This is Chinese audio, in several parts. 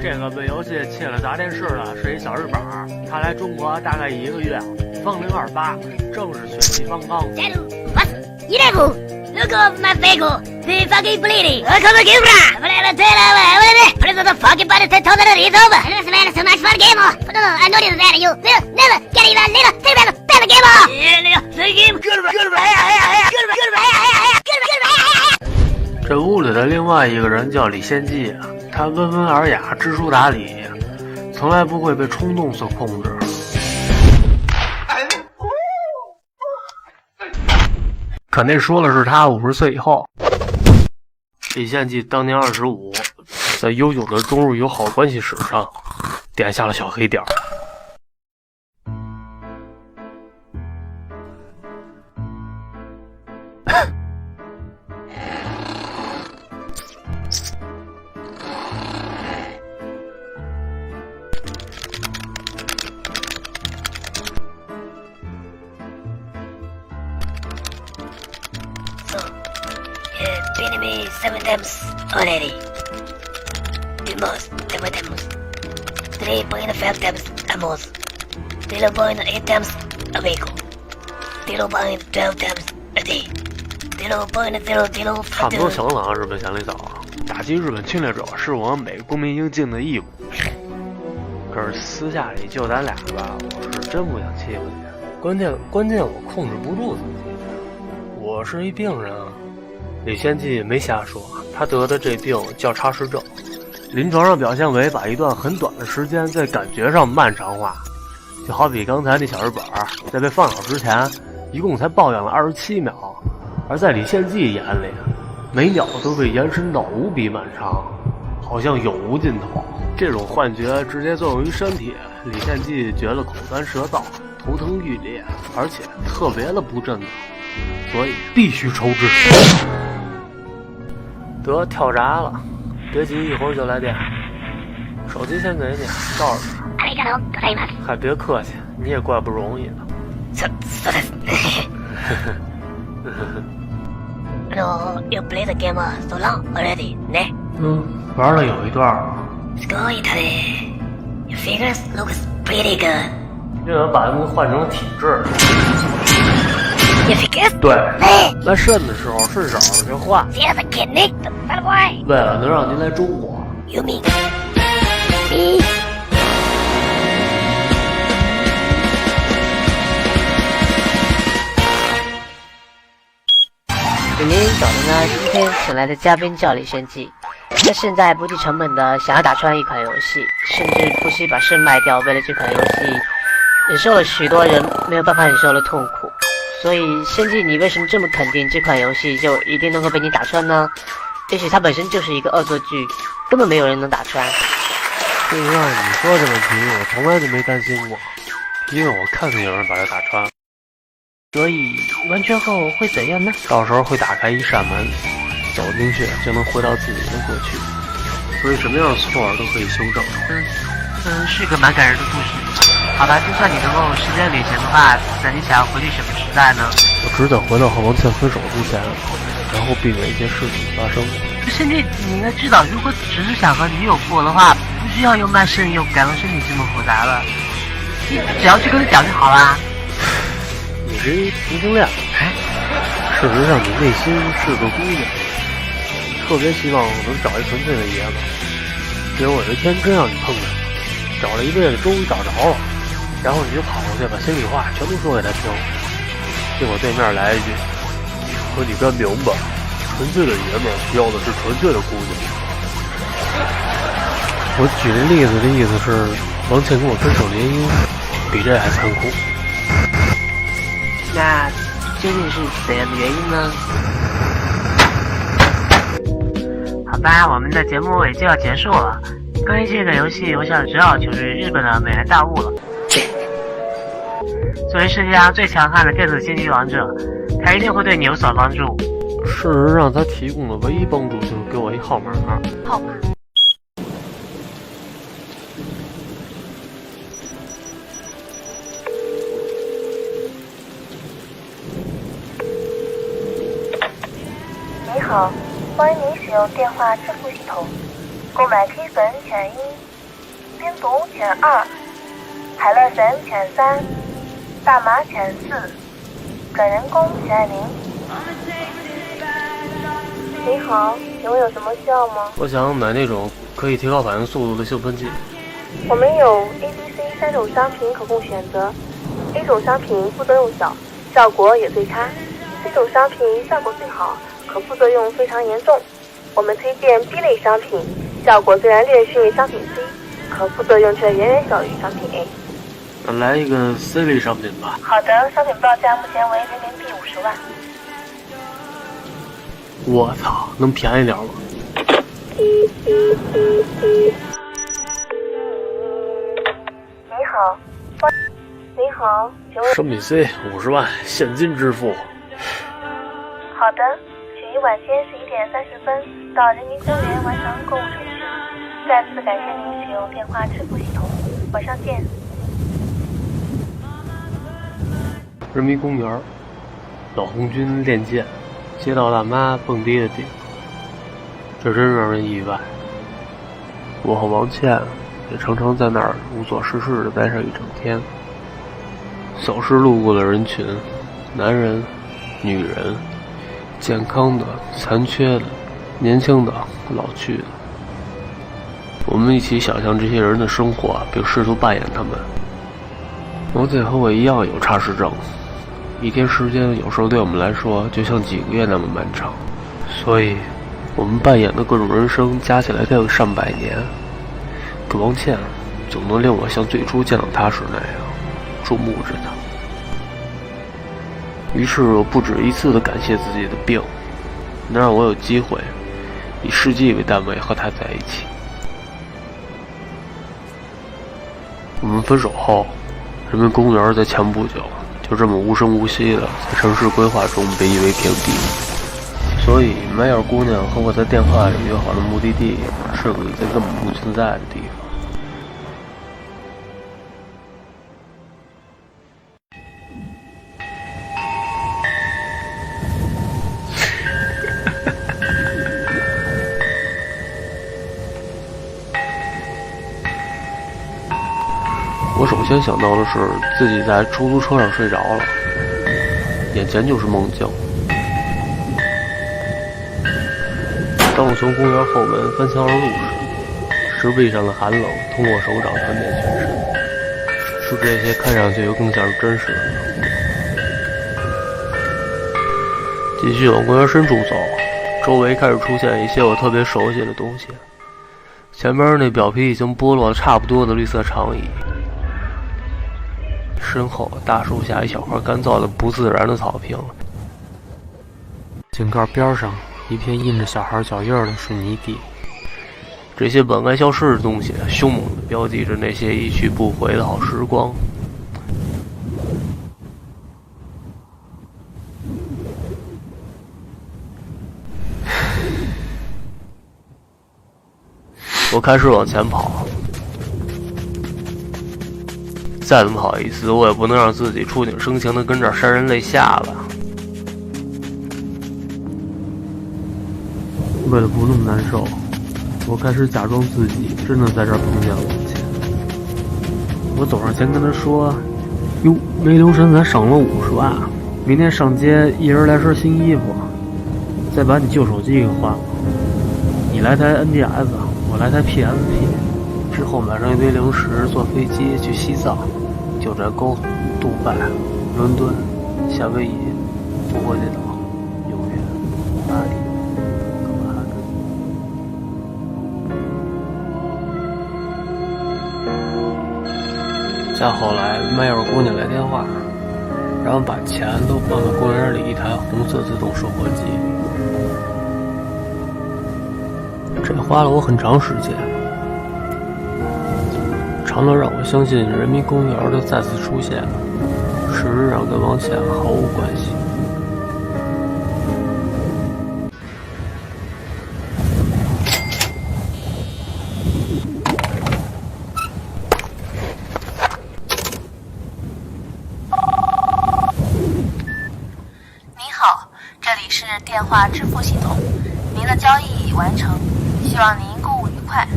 这个被游戏切了砸电视的是一小日本，他来中国大概1个月。风028正是血气方刚。Look off my vehicle! The fucking bleeding! Come on, get right! What is the fucking button to tell that it is over? This man is so much fun game off! No, I noticed that you will never get even little take about the game off! The game good. 这屋里的另外一个人叫李献计，他温文尔雅，知书达理，从来不会被冲动所控制。可那说的是他50岁以后。李献计当年25，在悠久的中日友好关系史上点下了小黑点。Beat me 7 times already. Almost 7 times. 3.5 times almost. 0.8 times a week. 0.12 times a day. 0.005. 差不多行了啊，日本小领导，打击日本侵略者是我们每个公民应尽的义务。可是私下里就咱俩吧，我是真不想欺负你。关键我控制不住自己，我是一病人啊。李献计没瞎说，他得的这病叫差失症，临床上表现为把一段很短的时间在感觉上漫长化，就好比刚才那小日本在被放倒之前，一共才抱养了27秒，而在李献计眼里，每秒都被延伸到无比漫长，好像永无尽头。这种幻觉直接作用于身体，李献计觉得口干舌燥，头疼欲裂，而且特别的不正常，所以必须抽脂。得跳闸了，别急，一会儿就来电。手机先给你，告诉你。还别客气，你也怪不容易的。You play the game so long already, ne? 玩了有一段了。すごいだね。Your figures looks pretty good. 因为我把它们换成体质。Your figures? 对，来肾的时候顺手就换。Here's a kidney, son of boy. 为了能让您来中国。You mean me?李明找的呢，今天请来的嘉宾叫李献计。他现在不计成本的想要打穿一款游戏，甚至不惜把肾卖掉，为了这款游戏，忍受了许多人没有办法忍受的痛苦。所以，献计，你为什么这么肯定这款游戏就一定能够被你打穿呢？也许它本身就是一个恶作剧，根本没有人能打穿。对呀，你说这问题，我从来就没担心过，因为我看见有人把它打穿。所以完全后会怎样呢？到时候会打开一扇门，走进去就能回到自己的过去，所以什么样的错都可以修正。是个蛮感人的故事。好吧，就算你能够时间旅行的话，那你想要回去什么时代呢？我只想回到和王倩分手之前，然后避免一些事情发生。现在你应该知道，如果只是想和女友过的话，不需要又卖肾又改装身体这么复杂了，你只要去跟他讲就好啦。你是一同性恋，事实上你内心是个姑娘，特别希望能找一纯粹的爷们，结果有一天真让你碰上，找了一辈子终于找着了，然后你就跑过去把心里话全都说给他听，结果对面来一句：可你该明白，纯粹的爷们儿要的是纯粹的姑娘。我举这例子的意思是，王倩跟我分手的原因比这还残酷。那究竟是怎样的原因呢？好吧，我们的节目也就要结束了。关于这个游戏，我想只好求助日本的美兰大悟了。作为世界上最强悍的电子竞技王者，他一定会对你有所帮助。事实上，他提供的唯一帮助就是给我一号码。号码？你好，欢迎您使用电话支付系统。购买 K 粉选1，冰毒选2，海乐神选3，大麻选4，转人工选0。你好，请问有什么需要吗？我想买那种可以提高反应速度的兴奋剂。我们有 A、B、C 3种商品可供选择。A 种商品副作用小，效果也最差。C 种商品效果最好，可副作用非常严重。我们推荐 B 类商品，效果虽然略逊商品 C， 可副作用却远远小于商品 A。那来一个 C 类商品吧。好的，商品报价目前为人民币50万。我操，能便宜点吗？你好，你好，请问？商品 C 50万，现金支付。好的，请于晚间11点30分到人民公园完成购物程序。再次感谢您使用电话支付系统，晚上见。人民公园，老红军练剑，街道大妈蹦迪的地方，这真让人意外。我和王倩也常常在那儿无所事事地待上一整天。扫视路过的人群，男人、女人，健康的、残缺的，年轻的、老去的。我们一起想象这些人的生活，并试图扮演他们。王姐和我一样有差时症，一天时间有时候对我们来说就像几个月那么漫长，所以我们扮演的各种人生加起来该有上百年。可王倩总能令我像最初见到她时那样注目着她。于是我不止一次地感谢自己的病，能让我有机会以世纪为单位和她在一起。我们分手后，人民公园在前不久就这么无声无息的在城市规划中被夷为平地。所以梅尔姑娘和我在电话里约好的目的地是个已经根本不存在的地方。我首先想到的是自己在出租车上睡着了，眼前就是梦境。当我从公园后门翻墙而入时，石壁上的寒冷通过手掌传遍全身，使这些看上去又更像是真实的。继续往公园深处走，周围开始出现一些我特别熟悉的东西。前边那表皮已经剥落得差不多的绿色长椅，身后大树下一小块干燥的不自然的草坪，井盖边上一片印着小孩脚印的水泥地。这些本该消失的东西，凶猛地标记着那些一去不回的好时光。我开始往前跑，再怎么好意思，我也不能让自己触景生情的跟这儿潸然泪下吧。为了不那么难受，我开始假装自己真的在这儿碰见了王倩。我走上前跟他说：“哟，没留神咱省了50万，明天上街一人来身新衣服，再把你旧手机给换了。你来台 NDS， 我来台 PSP，之后买上一堆零食，坐飞机去西藏、九寨沟、杜拜、伦敦、夏威夷、复活节岛、纽约、巴黎、哥本哈根。再后来，迈尔姑娘来电话，然后把钱都放到公园里一台红色自动售货机里。这花了我很长时间，长到让我相信人民公园的再次出现，事实上跟往前毫无关系。您好，这里是电话支付系统，您的交易已完成，希望您购物愉快，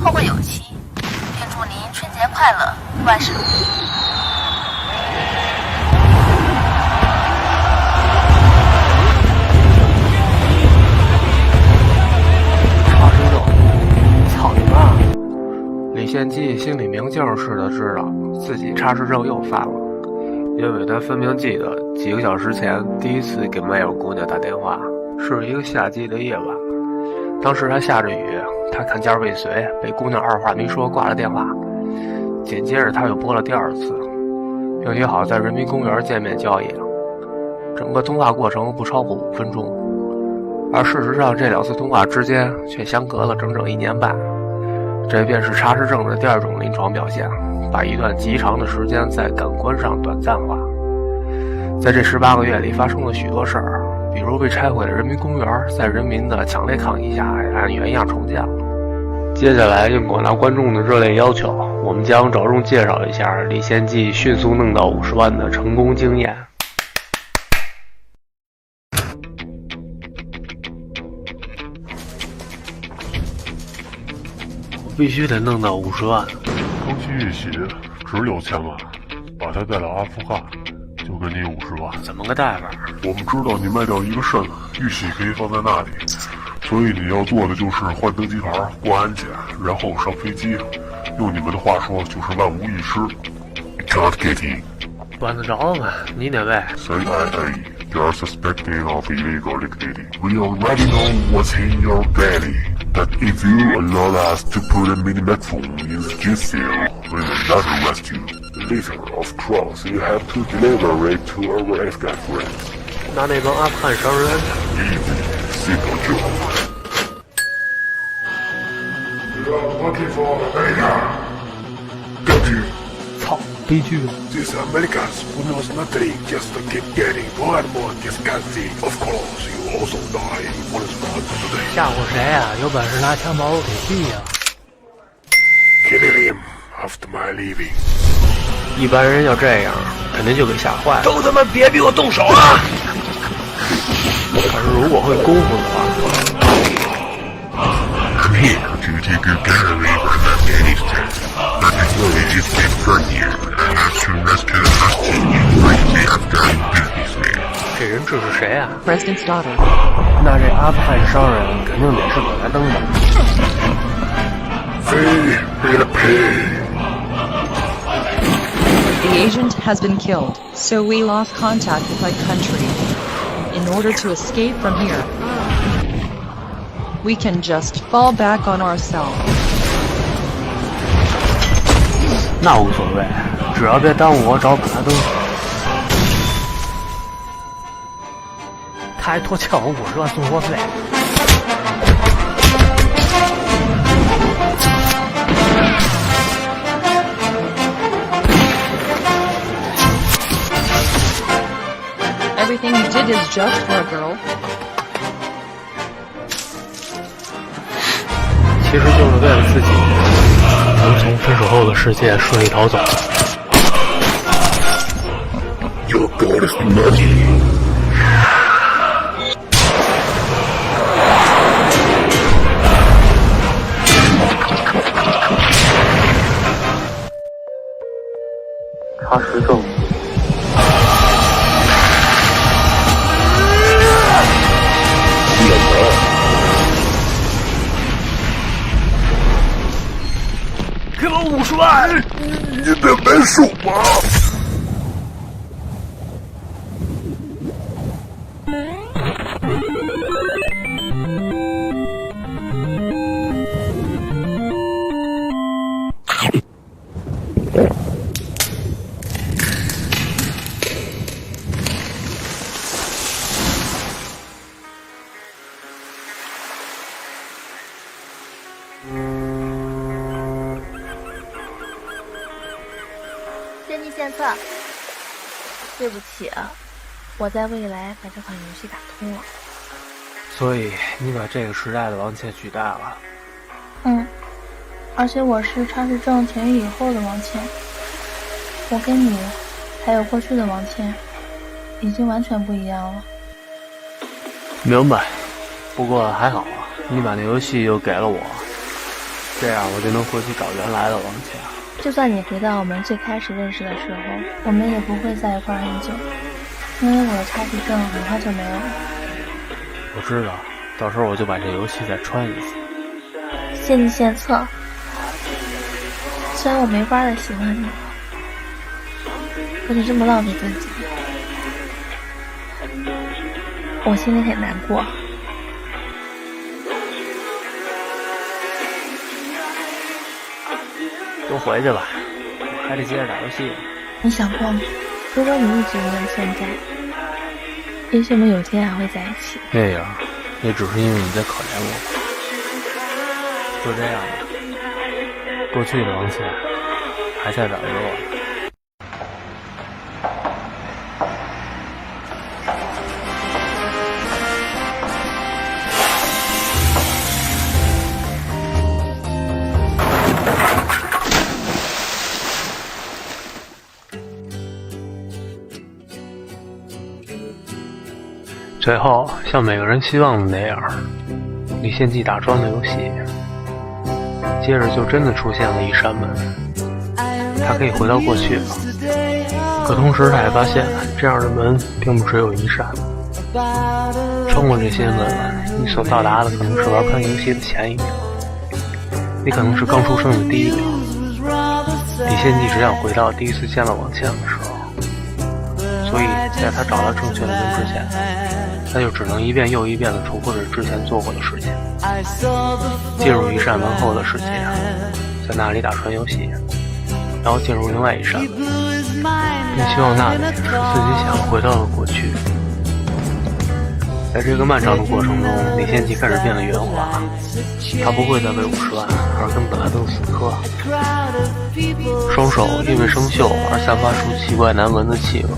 后会有期，并祝您春节快乐，万事如意。叉吃肉，操你妈！李献计心里明镜似的知道自己叉吃肉又犯了，因为他分明记得几个小时前第一次给麦友姑娘打电话是一个夏季的夜晚，当时还下着雨，他看件未遂，被姑娘二话没说挂了电话。紧接着他又拨了第二次，并约好在人民公园见面交易。整个通话过程不超过5分钟，而事实上这2次通话之间却相隔了整整1年半。这便是叉吃症的第2种临床表现，把一段极长的时间在感官上短暂化。在这18个月里发生了许多事儿，比如被拆毁的人民公园在人民的强烈抗议下按原样重建了。接下来应广大观众的热烈要求，我们将着重介绍一下李献计迅速弄到50万的成功经验。我必须得弄到50万。康熙玉玺只有1000万，把他带到阿富汗，就给你50万。怎么个带法？我们知道你卖掉一个肾，玉玺可以放在那里，所以你要做的就是换登机牌、过安检，然后上飞机。用你们的话说，就是万无一失。Can't get in。管得着吗？你哪位 CIA, you're suspecting of illegal activity. We already know what's in your belly. That if you allow us to put a mini-megaphone in the G-cell, we will not arrest you. Later, of course, you have to deliver it to our Afghan friends. 拿那帮阿富汗商人 Easy, simple job. You are looking for America. Got you. 操，悲剧了！ These Americans who knows nothing just to keep getting more and more disgusting. Of course, you also die one spot today. 吓唬谁啊？有本事拿枪把我给毙呀！Killing him after my leaving. 一般人要这样，肯定就给吓坏了。都他妈别逼我动手了！可是如果会功夫的话 I'm here to take your gallery from Afghanistan. But before we just get from here, I have to rescue a hostage like the Afghan businessman. 这人这是谁啊 President's daughter. 那这阿富汗商人肯定得是葛莱登的。Pay, we're gonna pay. The agent has been killed, so we lost contact with my country. In order to escape from here, we can just fall back on ourselves. 那无所谓，只要别耽误我找葛莱登。他还拖欠我50万送货费。Everything you did is just for a girl. 其实就是为了自己能从分手后的世界顺利逃走。Your God is money. 他是正。你得买手吧。先机献策。对不起啊，我在未来把这款游戏打通了。所以你把这个时代的王倩取代了？而且我是查实证痊愈以后的王倩，我跟你还有过去的王倩已经完全不一样了。明白。不过还好啊，你把那游戏又给了我，这样我就能回去找原来的王倩。就算你回到我们最开始认识的时候，我们也不会在一块很久，因为我的查实证很快就没有了。我知道，到时候我就把这游戏再穿一次。献计献策。虽然我没法的喜欢你，可你这么浪费自己，我心里很难过。都回去吧，我还得接着打游戏。你想过吗？如果你一直没有现在，也许我们有天还会在一起。那样，也只是因为你在可怜我。就这样吧，过去的王倩还在等着我。最后，像每个人希望的那样，李献计打穿了游戏，接着就真的出现了一扇门，他可以回到过去了。可同时，他也发现这样的门并不只有一扇。穿过这些门，你所到达的可能是玩盘游戏的前一秒，你可能是刚出生的第一秒。李献计只想回到第一次见到王倩的时候，所以在他找到正确的门之前，他就只能一遍又一遍地重复着之前做过的事情，进入一扇门后的世界，在那里打穿游戏，然后进入另外一扇门，并希望那里是自己想回到的过去。在这个漫长的过程中，李献计开始变得圆滑，他不会再为50万而跟本拉登死磕，双手因为生锈而散发出奇怪难闻的气味，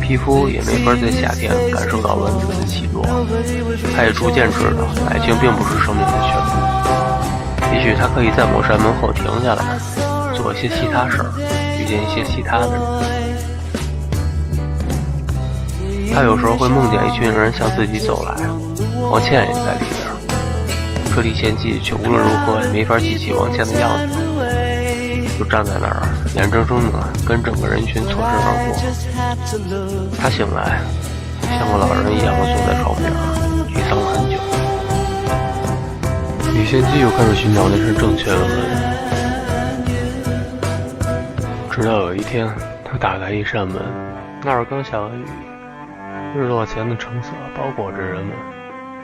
皮肤也没法在夏天感受到蚊子的起落。他也逐渐知道，爱情并不是生命的全部。也许他可以在某扇门后停下来，做一些其他事儿，遇见一些其他的人。他有时候会梦见一群人向自己走来，王倩也在里边，可李献计却无论如何也没法记起王倩的样子，就站在那儿，眼睁睁地跟整个人群错身而过。他醒来，像个老人一样地坐在床边，沮丧了很久。李献计又开始寻找那扇正确的门，直到有一天，他打开一扇门，那儿刚下完雨，日落前的橙色包裹着人们，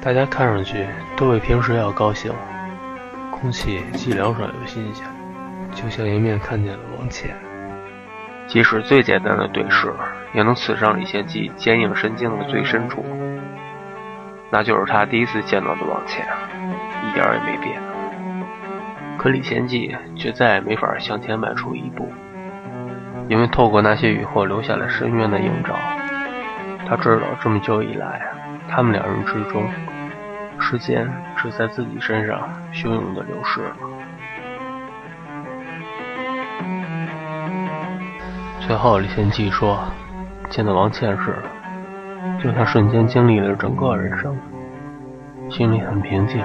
大家看上去都比平时要高兴，空气既凉爽又新鲜，就像一面看见了王倩。即使最简单的对视，也能刺伤李献计坚硬神经的最深处。那就是他第一次见到的王倩，一点也没变。可李献计却再也没法向前迈出一步，因为透过那些雨后留下了深渊的映照，他知道这么久以来，他们两人之中，时间只在自己身上汹涌地流逝了。最后李献计说，见到王倩时，就像瞬间经历了整个人生，心里很平静，